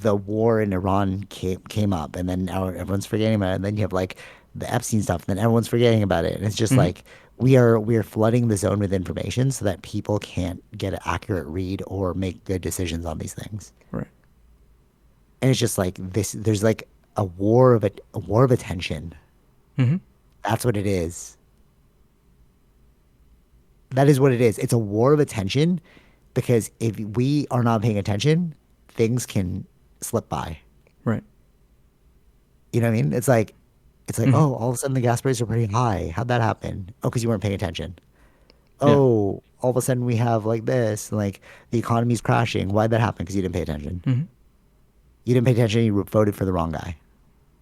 the war in Iran came up, and then now everyone's forgetting about it. And then you have like the Epstein stuff, and then everyone's forgetting about it. And it's just Hmm. like we are flooding the zone with information so that people can't get an accurate read or make good decisions on these things. Right. And it's just like this. There's like a war of attention. Hmm. That's what it is. That is what it is. It's a war of attention because if we are not paying attention, things can slip by. Right. You know what I mean? It's like, Hmm. oh, all of a sudden the gas prices are pretty high. How'd that happen? Oh, because you weren't paying attention. Yeah. Oh, all of a sudden we have like this, like the economy's crashing. Why'd that happen? Because you didn't pay attention. Hmm. You didn't pay attention. You voted for the wrong guy.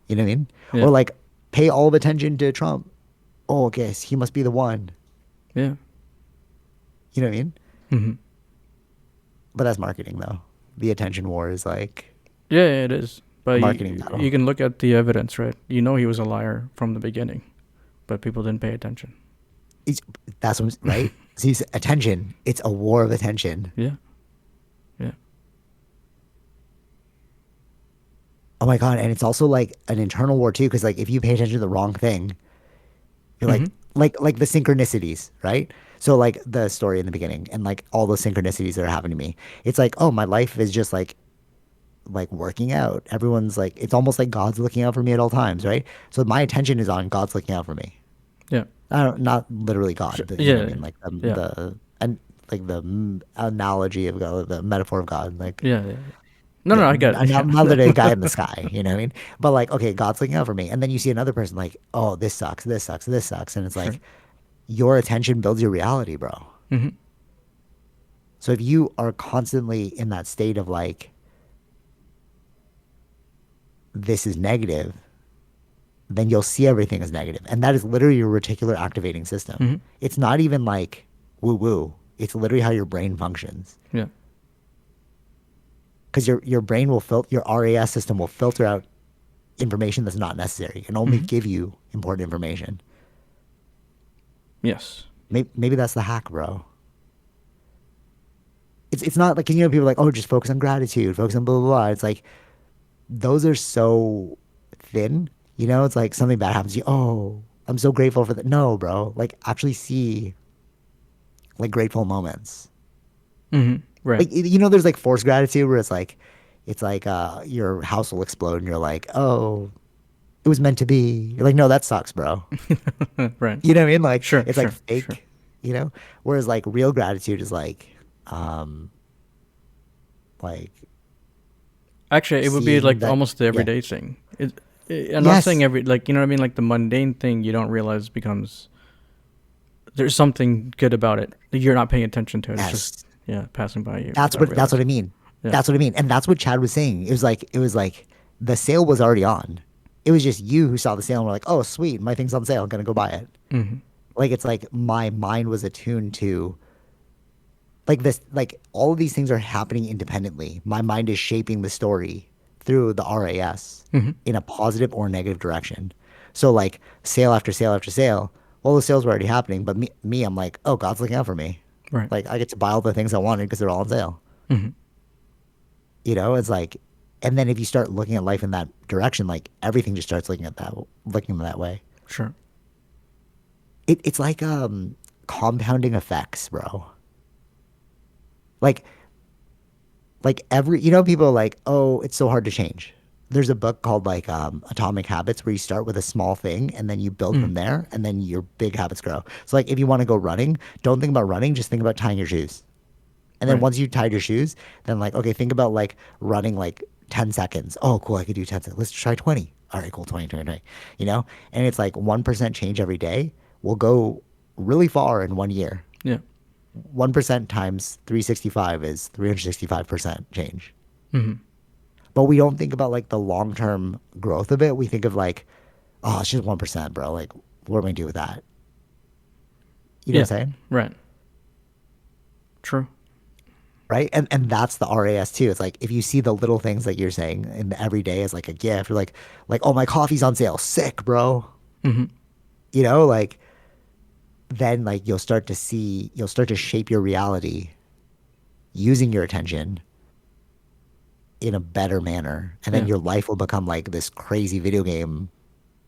You know what I mean? Yeah. Or like pay all of attention to Trump. Oh, okay, so he must be the one. Yeah. You know what I mean? Hmm. But that's marketing though. The attention war is like Yeah, it is. a But marketing you battle. can look at the evidence, right? You know he was a liar from the beginning, but people didn't pay attention. It's, that's what I'm, right. So attention. It's a war of attention. Yeah. Yeah. Oh my god, and it's also like an internal war too, because like if you pay attention to the wrong thing, you're Hmm. like the synchronicities, right? So like the story in the beginning and like all those synchronicities that are happening to me. It's like, oh, my life is just like working out. Everyone's like it's almost like God's looking out for me at all times, right? So my attention is on God's looking out for me. Yeah. I don't, not literally God, Sure. but you know what I Yeah. mean? Like Yeah. and like the analogy of God, the metaphor of God, like Yeah. Yeah. Yeah. No, yeah, no, I get it. not Yeah. literally a guy in the sky, you know what I mean? But like, okay, God's looking out for me. And then you see another person like, oh, this sucks, this sucks, this sucks. And it's Sure. like, your attention builds your reality, bro. Hmm. So if you are constantly in that state of like, this is negative, then you'll see everything as negative. And that is literally your reticular activating system. Hmm. It's not even like woo woo. It's literally how your brain functions. Yeah. Because your brain will filter, your RAS system will filter out information that's not necessary and only Hmm. give you important information. Yes. Maybe that's the hack, bro. It's not like, you know, people are like, oh, just focus on gratitude, focus on blah blah blah. It's like those are so thin. You know, it's like something bad happens to you. Oh, I'm so grateful for that. No, bro. Like actually see like grateful moments. Hmm. Right. Like you know, there's like forced gratitude where it's like your house will explode and you're like, oh, it was meant to be. You're like, no, that sucks, bro. Right. You know what I mean? Like Sure. it's like Sure. Sure. fake, you know? Whereas like real gratitude is um like Actually, it would be seeing like that almost the yeah. everyday thing. I'm not saying Yes. every, like, you know what I mean, like the mundane thing you don't realize becomes there's something good about it. You're not paying attention to it. It's just, Yes. yeah, passing by you without That's what I realizing. mean. Yeah. That's what I mean. And that's what Chad was saying. It was like the sale was already on. It was just you who saw the sale and were like, oh sweet, my thing's on sale, I'm gonna go buy it. Hmm. Like it's like my mind was attuned to like this, like all of these things are happening independently. My mind is shaping the story through the RAS Hmm. in a positive or negative direction. So like sale after sale after sale, well, the sales were already happening, but I'm like, oh, God's looking out for me. Right. Like I get to buy all the things I wanted because they're all on sale. Hmm. You know, it's like, and then if you start looking at life in that direction, like everything just starts looking that way. Sure. It's like compounding effects, bro. Like every, you know, people are like, oh, it's so hard to change. There's a book called like Atomic Habits where you start with a small thing and then you build Mm. from there and then your big habits grow. So like if you want to go running, don't think about running, just think about tying your shoes. And then Right. once you tied your shoes, then like, okay, think about like running like 10 seconds. Oh, cool, I could do 10 seconds. Let's try 20. All right, cool, 20, 20, 20. You know? And it's like 1% change every day will go really far in 1 year. Yeah. 1% times 365 is 365% change. Hmm. But we don't think about like the long term growth of it. We think of like, oh, it's just 1%, bro. Like, what am I going to do with that? You know Yeah. what I'm saying? Right. True. Right. And that's the RAS too. It's like if you see the little things like you're saying in the everyday as like a gift, or like, oh, my coffee's on sale. Sick, bro. Hmm. You know, like then like you'll start to shape your reality using your attention in a better manner. And then Yeah. your life will become like this crazy video game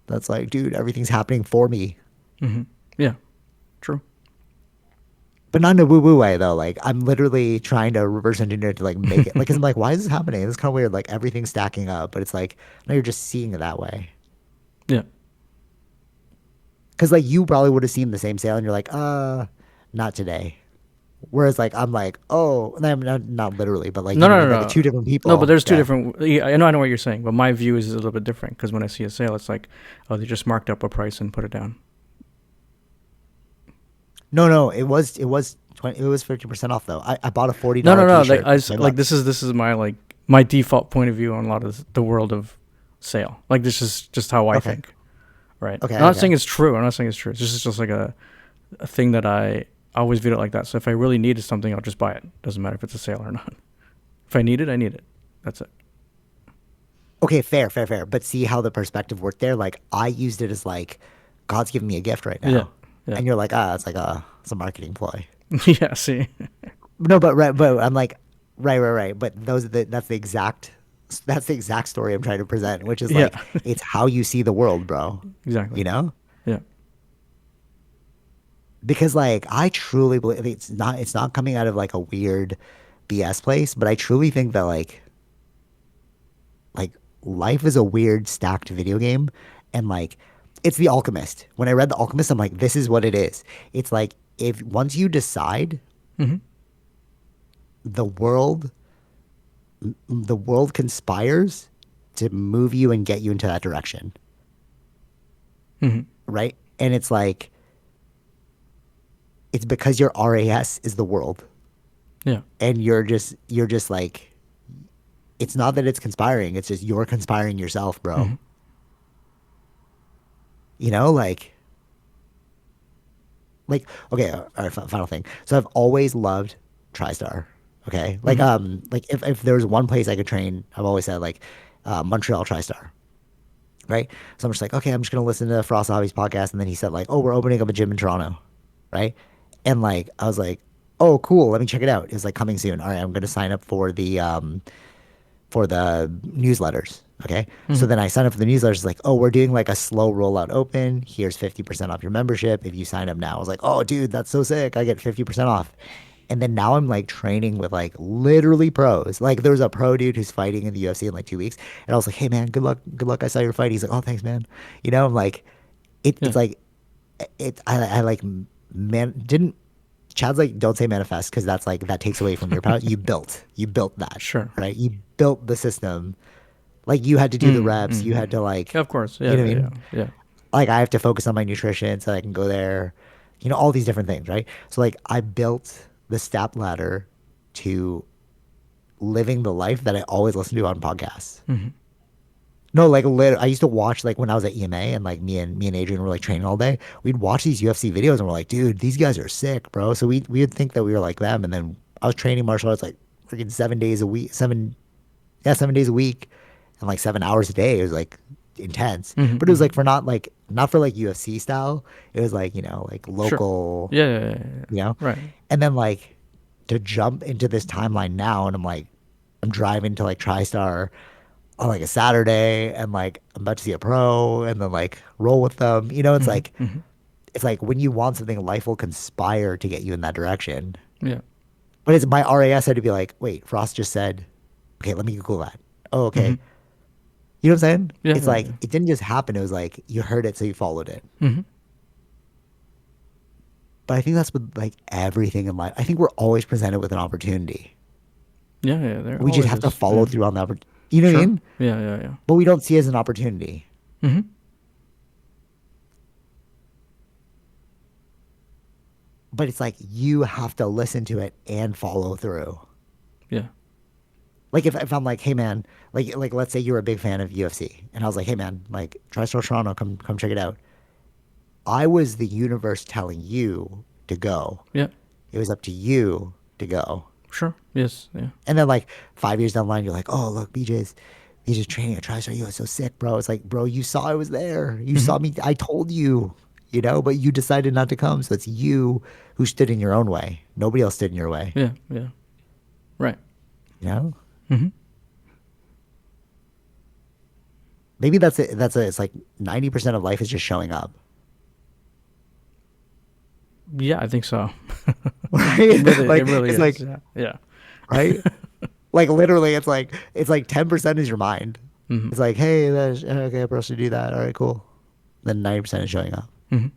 that's like, dude, everything's happening for me. Hmm. Yeah. True. But not in a woo woo way though. Like I'm literally trying to reverse engineer to like make it like, cause I'm like, why is this happening? It's kind of weird. Like everything's stacking up, but it's like, no, you're just seeing it that way. Yeah. Cause like you probably would have seen the same sale and you're like, not today. Whereas like I'm like, oh, and I'm not literally, but like No, you know what I no, mean? no, Like it's two no. different No, but people. there's two Yeah. different. Yeah, I know what you're saying, but my view is a little bit different because when I see a sale, it's like, oh, they just marked up a price and put it down. No, no, it was 20, it was 50% off though. I bought a forty No, dollar no, no. Like, t-shirt for twenty like bucks. this is my like my default point of view on a lot of the world of sale. Like this is just how I Okay. think. Right. Okay, I'm not okay. saying it's true. I'm not saying it's true. It's just like a thing that I always viewed it like that. So if I really needed something, I'll just buy it. Doesn't matter if it's a sale or not. If I need it, I need it. That's it. Okay, fair, fair, fair. But see how the perspective worked there? Like I used it as like God's giving me a gift right Yeah. now. Yeah. And you're like, it's like it's a marketing ploy. Yeah. See. No, but right, but I'm like, right. But that's the exact story I'm trying to present, which is Yeah. like it's how you see the world, bro. Exactly. You know? Yeah. Because like I truly believe it's not coming out of like a weird BS place, but I truly think that like life is a weird stacked video game and like it's The Alchemist. When I read The Alchemist, I'm like, this is what it is. It's like if once you decide Mm-hmm. the world the world conspires to move you and get you into that direction, Mm-hmm. right? And it's like it's because your RAS is the world Yeah. and you're just like it's not that it's conspiring, it's just you're conspiring yourself, bro. Mm-hmm. You know, like okay, all right, final thing. So I've always loved TriStar. Okay, Mm-hmm. like if there was one place I could train, I've always said like Montreal TriStar, right? So I'm just like, okay, I'm just gonna listen to Frost Hobbies podcast, and then he said like, oh, we're opening up a gym in Toronto, right? And like I was like, oh, cool, let me check it out. It's like coming soon. All right, I'm gonna sign up for the newsletters. Okay. So Mm-hmm. then I signed up for the newsletters. It's like, oh, we're doing like a slow rollout open. Here's 50% off your membership if you sign up now. I was like, oh, dude, that's so sick. I get 50% off. And then now I'm like training with like literally pros. Like there's a pro dude who's fighting in the UFC in like 2 weeks. And I was like, hey, man, good luck. Good luck. I saw your fight. He's like, oh, thanks, man. I'm like, Yeah. it's like, I like, man, didn't, Chad's like, don't say manifest because that's like, that takes away from your power. You built that, Sure. right? You built the system like you had to do the reps. You Mm-hmm. had to like, Of course. you Yeah. know what I Yeah. mean? Yeah. Yeah. Like I have to focus on my nutrition so I can go there. All these different things, right? So like I built the step ladder to living the life that I always listen to on podcasts. Mm-hmm. No, like I used to watch like when I was at EMA and like me and Adrian were like training all day. We'd watch these UFC videos and we're like, dude, these guys are sick, bro. So we would think that we were like them. And then I was training martial arts like freaking 7 days a week, 7 days a week, and like 7 hours a day. It was like intense, Mm-hmm. but it was Mm-hmm. like for not for like UFC style. It was like like Sure. local, Yeah. Yeah. Yeah. Yeah. you know. Right. And then like to jump into this timeline now, and I'm like, I'm driving to like TriStar on like a Saturday, and like I'm about to see a pro, and then like roll with them. Mm-hmm. Mm-hmm. It's like when you want something, life will conspire to get you in that direction. Yeah. But it's my RAS had to be like, wait, Frost just said, okay, let me Google that. Oh, Mm-hmm. okay. You know what I'm saying? Yeah. It's Yeah. like Yeah. it didn't just happen. It was like you heard it, so you followed it. Mm-hmm. But I think that's with like everything in life. I think we're always presented with an opportunity. Yeah. Yeah. There We just always have to is. follow Yeah. through on the opportunity. You know what I Sure. mean? Yeah. Yeah. Yeah. But we don't see it as an opportunity. Mm-hmm. But it's like you have to listen to it and follow through. Yeah. Like if I'm like, hey man, like let's say you're a big fan of UFC, and I was like, hey man, like TriStar Toronto, come check it out. I was the universe telling you to go. Yeah. It was up to you to go. Sure. Yes. Yeah. And then like 5 years down the line, you're like, oh look, BJ's training at TriStar. You was so sick, bro. It's like, bro, you saw I was there. You Mm-hmm. saw me. I told you, but you decided not to come. So it's you who stood in your own way. Nobody else stood in your way. Yeah. Yeah. Right. You know? Mm-hmm. Maybe that's it. It's like 90% of life is just showing up. Yeah, I think so. Right? It Like really it's is. like, Yeah. Yeah. right? Like literally it's like 10% is your mind. Hmm. It's like, hey, okay, I'm supposed to do that. All right, cool. Then 90% is showing up. Hmm.